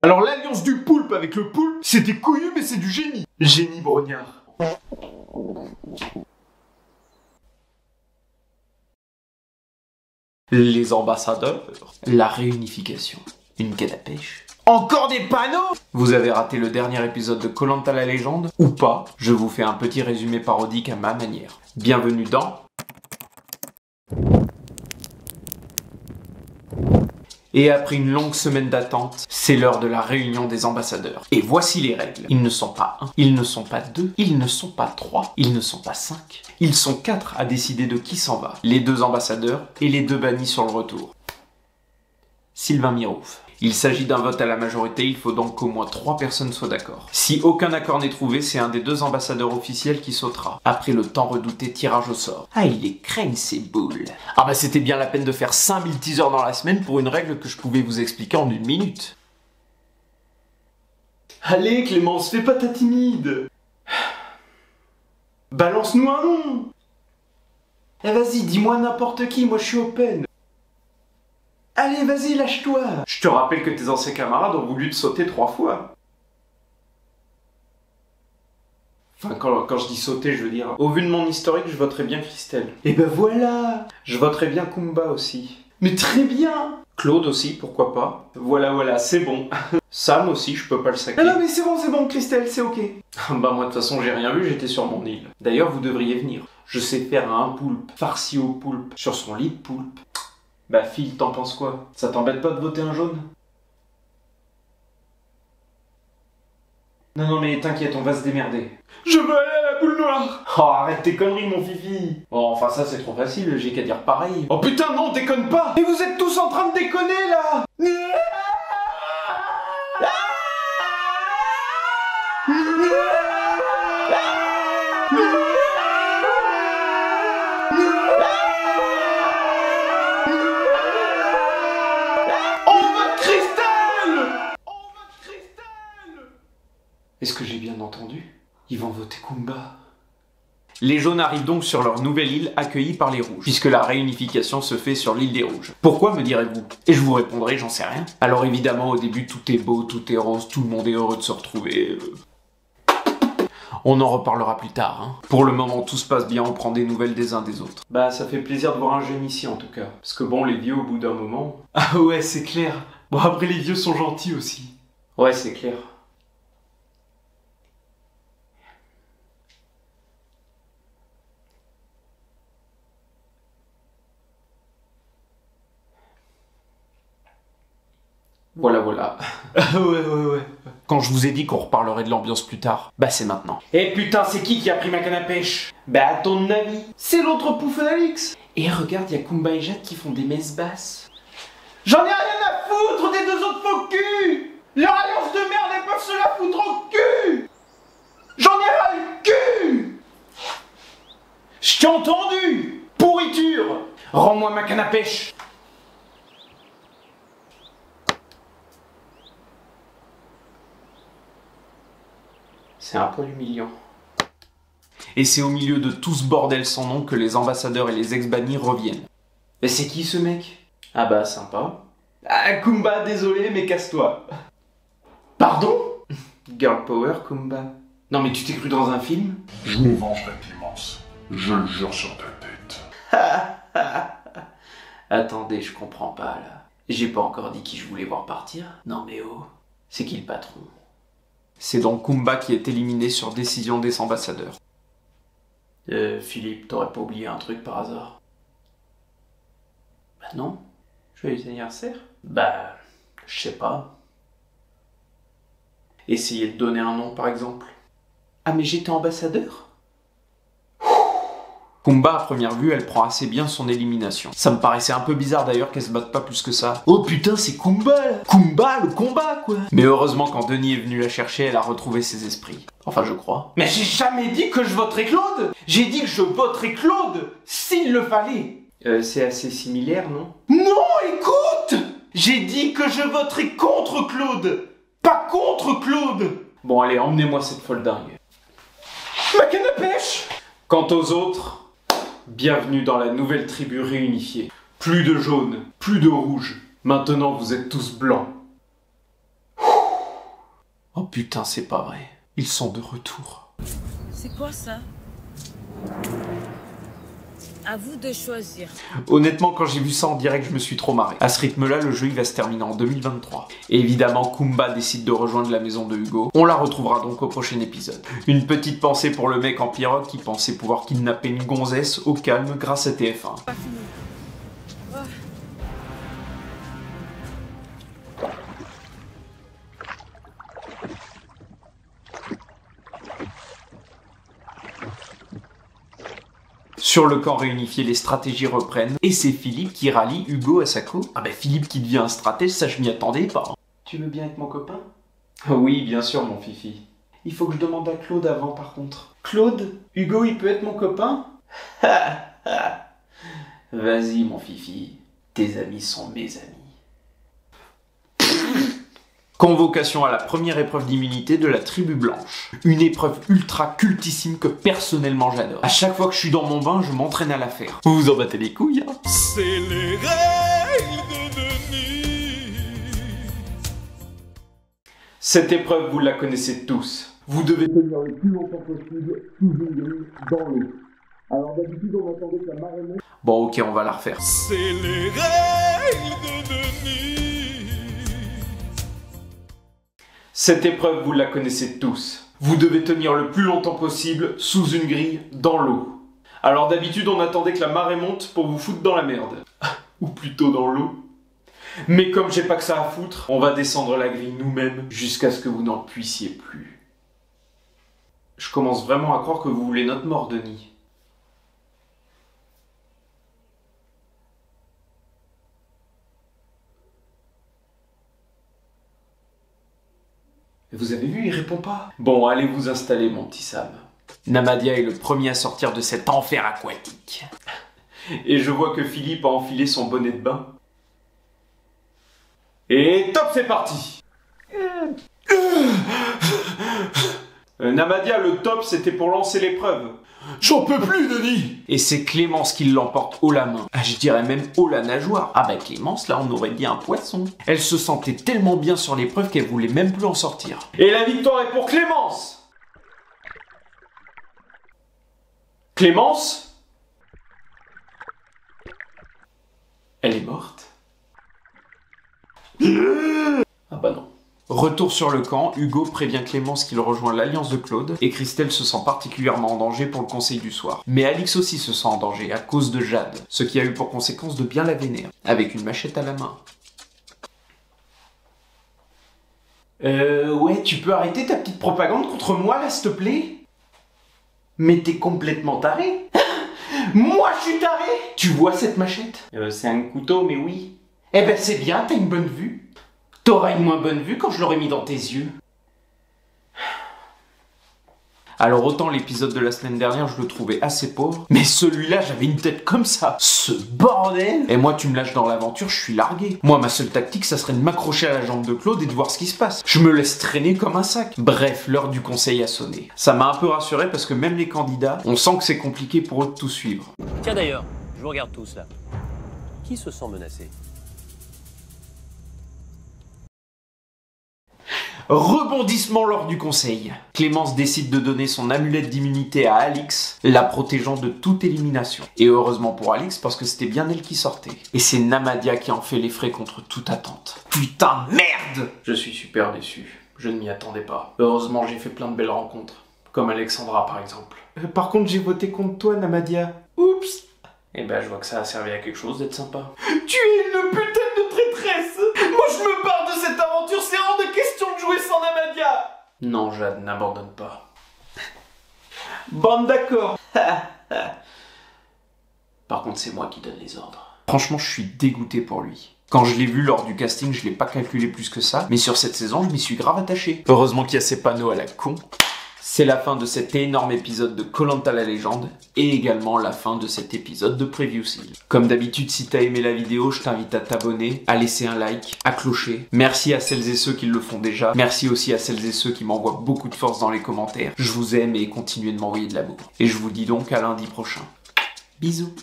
Alors l'alliance du poulpe avec le poulpe, c'était couillu mais c'est du génie. Génie brognard. Les ambassadeurs, la réunification, une canne à pêche. Encore des panneaux! Vous avez raté le dernier épisode de Koh-Lanta la légende? Ou pas? Je vous fais un petit résumé parodique à ma manière. Bienvenue dans... Et après une longue semaine d'attente, c'est l'heure de la réunion des ambassadeurs. Et voici les règles. Ils ne sont pas 1, ils ne sont pas 2, ils ne sont pas 3, ils ne sont pas 5. Ils sont 4 à décider de qui s'en va. Les 2 ambassadeurs et les 2 bannis sur le retour. Sylvain Mirouf. Il s'agit d'un vote à la majorité, il faut donc qu'au moins 3 personnes soient d'accord. Si aucun accord n'est trouvé, c'est un des 2 ambassadeurs officiels qui sautera. Après le tant redouté tirage au sort. Ah, il les craigne ces boules. Ah bah c'était bien la peine de faire 5000 teasers dans la semaine pour une règle que je pouvais vous expliquer en 1 minute. Allez Clémence, fais pas ta timide. Balance-nous un nom. Eh vas-y, dis-moi n'importe qui, moi je suis open. Allez, vas-y, lâche-toi. Je te rappelle que tes anciens camarades ont voulu te sauter 3 fois. Enfin, quand je dis sauter, je veux dire... Au vu de mon historique, je voterais bien Christelle. Et ben voilà. Je voterais bien Kumba aussi. Mais très bien. Claude aussi, pourquoi pas. Voilà, c'est bon. Sam aussi, je peux pas le saquer. Non, mais c'est bon, Christelle, c'est ok. Bah moi, de toute façon, j'ai rien vu, j'étais sur mon île. D'ailleurs, vous devriez venir. Je sais faire un poulpe, farci au poulpe, sur son lit de poulpe. Bah Phil, t'en penses quoi? Ça t'embête pas de voter un jaune? Non mais t'inquiète, on va se démerder. Je veux aller à la boule noire. Oh arrête tes conneries mon fifi. Bon enfin ça c'est trop facile, j'ai qu'à dire pareil. Oh putain non, déconne pas. Et vous êtes tous en train de déconner là. Est-ce que j'ai bien entendu? Ils vont voter Kumba. Les jaunes arrivent donc sur leur nouvelle île accueillis par les rouges, puisque la réunification se fait sur l'île des rouges. Pourquoi me direz-vous? Et je vous répondrai, j'en sais rien. Alors évidemment, au début, tout est beau, tout est rose, tout le monde est heureux de se retrouver. On en reparlera plus tard, hein. Pour le moment, tout se passe bien, on prend des nouvelles des uns des autres. Bah, ça fait plaisir de voir un jeune ici, en tout cas. Parce que bon, les vieux, au bout d'un moment... Ah ouais, c'est clair. Bon, après, les vieux sont gentils aussi. Ouais, c'est clair. Voilà. Ouais. Quand je vous ai dit qu'on reparlerait de l'ambiance plus tard, bah c'est maintenant. Eh putain, c'est qui a pris ma canne à pêche? Bah à ton avis, c'est l'autre pouf d'Alix. Et regarde, y'a Kumba et Jade qui font des messes basses. J'en ai rien à foutre des 2 autres faux culs. Leur alliance de merde, elles peuvent se la foutre au cul. J'en ai ras le cul. Je t'ai entendu. Pourriture. Rends-moi ma canne à pêche. C'est un poil humiliant. Et c'est au milieu de tout ce bordel sans nom que les ambassadeurs et les ex-bannis reviennent. Mais c'est qui ce mec? Ah bah sympa. Ah Kumba, désolé mais casse-toi. Pardon? Girl power Kumba. Non mais tu t'es cru dans un film? Je me vengerai Clémence. Je le jure sur ta tête. Attendez, je comprends pas là. J'ai pas encore dit qui je voulais voir partir. Non mais oh, c'est qui le patron? C'est donc Kumba qui est éliminé sur décision des ambassadeurs. Philippe, t'aurais pas oublié un truc par hasard? Bah non. Joyeux anniversaire? Bah, je sais pas. Essayez de donner un nom par exemple. Ah mais j'étais ambassadeur? Kumba, à première vue, elle prend assez bien son élimination. Ça me paraissait un peu bizarre d'ailleurs qu'elle se batte pas plus que ça. Oh putain, c'est Kumba là! Kumba, le combat quoi! Mais heureusement, quand Denis est venu la chercher, elle a retrouvé ses esprits. Enfin, je crois. Mais j'ai jamais dit que je voterais Claude! J'ai dit que je voterais Claude! S'il le fallait! C'est assez similaire, non? Non, écoute! J'ai dit que je voterais contre Claude! Pas contre Claude! Bon allez, emmenez-moi cette folle dingue. Ma canne à pêche! Quant aux autres... Bienvenue dans la nouvelle tribu réunifiée. Plus de jaune, plus de rouge. Maintenant vous êtes tous blancs. Oh putain, c'est pas vrai. Ils sont de retour. C'est quoi ça? À vous de choisir. Honnêtement, quand j'ai vu ça en direct, je me suis trop marré. À ce rythme-là, le jeu il va se terminer en 2023. Et évidemment, Kumba décide de rejoindre la maison de Hugo. On la retrouvera donc au prochain épisode. Une petite pensée pour le mec en pirogue qui pensait pouvoir kidnapper une gonzesse au calme grâce à TF1. Pas fini. Oh. Sur le camp réunifié, les stratégies reprennent, et c'est Philippe qui rallie Hugo à sa cause. Ah bah Philippe qui devient un stratège, ça je m'y attendais pas. Tu veux bien être mon copain? Oui, bien sûr mon fifi. Il faut que je demande à Claude avant par contre. Claude, Hugo il peut être mon copain? Vas-y mon fifi, tes amis sont mes amis. Convocation à la première épreuve d'immunité de la tribu blanche. Une épreuve ultra cultissime que personnellement j'adore. À chaque fois que je suis dans mon bain, je m'entraîne à la faire. Vous vous en battez les couilles, hein? C'est les règles de Denis. Cette épreuve, vous la connaissez tous. Vous devez tenir le plus longtemps possible sous une grille dans l'eau. Alors d'habitude, on attendait que la marée monte. Bon, ok, on va la refaire. C'est les règles de Denis. Cette épreuve, vous la connaissez tous. Vous devez tenir le plus longtemps possible sous une grille dans l'eau. Alors d'habitude, on attendait que la marée monte pour vous foutre dans la merde. Ou plutôt dans l'eau. Mais comme j'ai pas que ça à foutre, on va descendre la grille nous-mêmes jusqu'à ce que vous n'en puissiez plus. Je commence vraiment à croire que vous voulez notre mort, Denis. Vous avez vu, il répond pas. Bon, allez vous installer, mon petit Sam. Namadia est le premier à sortir de cet enfer aquatique. Et je vois que Philippe a enfilé son bonnet de bain. Et top, c'est parti. Namadia, le top, c'était pour lancer l'épreuve. J'en peux plus, Denis. Et c'est Clémence qui l'emporte haut la main. Ah, je dirais même haut la nageoire. Ah bah Clémence, là on aurait dit un poisson. Elle se sentait tellement bien sur l'épreuve qu'elle voulait même plus en sortir. Et la victoire est pour Clémence. Clémence? Elle est morte. Ah bah non. Retour sur le camp, Hugo prévient Clémence qu'il rejoint l'alliance de Claude et Christelle se sent particulièrement en danger pour le conseil du soir. Mais Alix aussi se sent en danger à cause de Jade, ce qui a eu pour conséquence de bien la vénérer, avec une machette à la main. Ouais, tu peux arrêter ta petite propagande contre moi là, s'il te plaît? Mais t'es complètement taré. Moi je suis taré. Tu vois cette machette? C'est un couteau, mais oui. Eh ben c'est bien, t'as une bonne vue. T'auras une moins bonne vue quand je l'aurai mis dans tes yeux. Alors autant l'épisode de la semaine dernière je le trouvais assez pauvre, mais celui-là j'avais une tête comme ça. Ce bordel! Et moi tu me lâches dans l'aventure, je suis largué. Moi ma seule tactique ça serait de m'accrocher à la jambe de Claude et de voir ce qui se passe. Je me laisse traîner comme un sac. Bref, l'heure du conseil a sonné. Ça m'a un peu rassuré parce que même les candidats, on sent que c'est compliqué pour eux de tout suivre. Tiens d'ailleurs, je vous regarde tous là. Qui se sent menacé? Rebondissement lors du conseil. Clémence décide de donner son amulette d'immunité à Alix, la protégeant de toute élimination. Et heureusement pour Alix, parce que c'était bien elle qui sortait. Et c'est Namadia qui en fait les frais contre toute attente. Putain, merde! Je suis super déçu. Je ne m'y attendais pas. Heureusement, j'ai fait plein de belles rencontres. Comme Alexandra, par exemple. Par contre, j'ai voté contre toi, Namadia. Oups! Eh ben, je vois que ça a servi à quelque chose d'être sympa. Tu es une putain de traîtresse! Moi, je me barre de cette aventure, c'est hors de question de jouer sans Namadia! Non, Jade, n'abandonne pas. Bon, d'accord. Par contre, c'est moi qui donne les ordres. Franchement, je suis dégoûté pour lui. Quand je l'ai vu lors du casting, je l'ai pas calculé plus que ça, mais sur cette saison, je m'y suis grave attaché. Heureusement qu'il y a ces panneaux à la con. C'est la fin de cet énorme épisode de Koh-Lanta la légende, et également la fin de cet épisode de Preview Seal. Comme d'habitude, si t'as aimé la vidéo, je t'invite à t'abonner, à laisser un like, à clocher. Merci à celles et ceux qui le font déjà. Merci aussi à celles et ceux qui m'envoient beaucoup de force dans les commentaires. Je vous aime et continuez de m'envoyer de l'amour. Et je vous dis donc à lundi prochain. Bisous.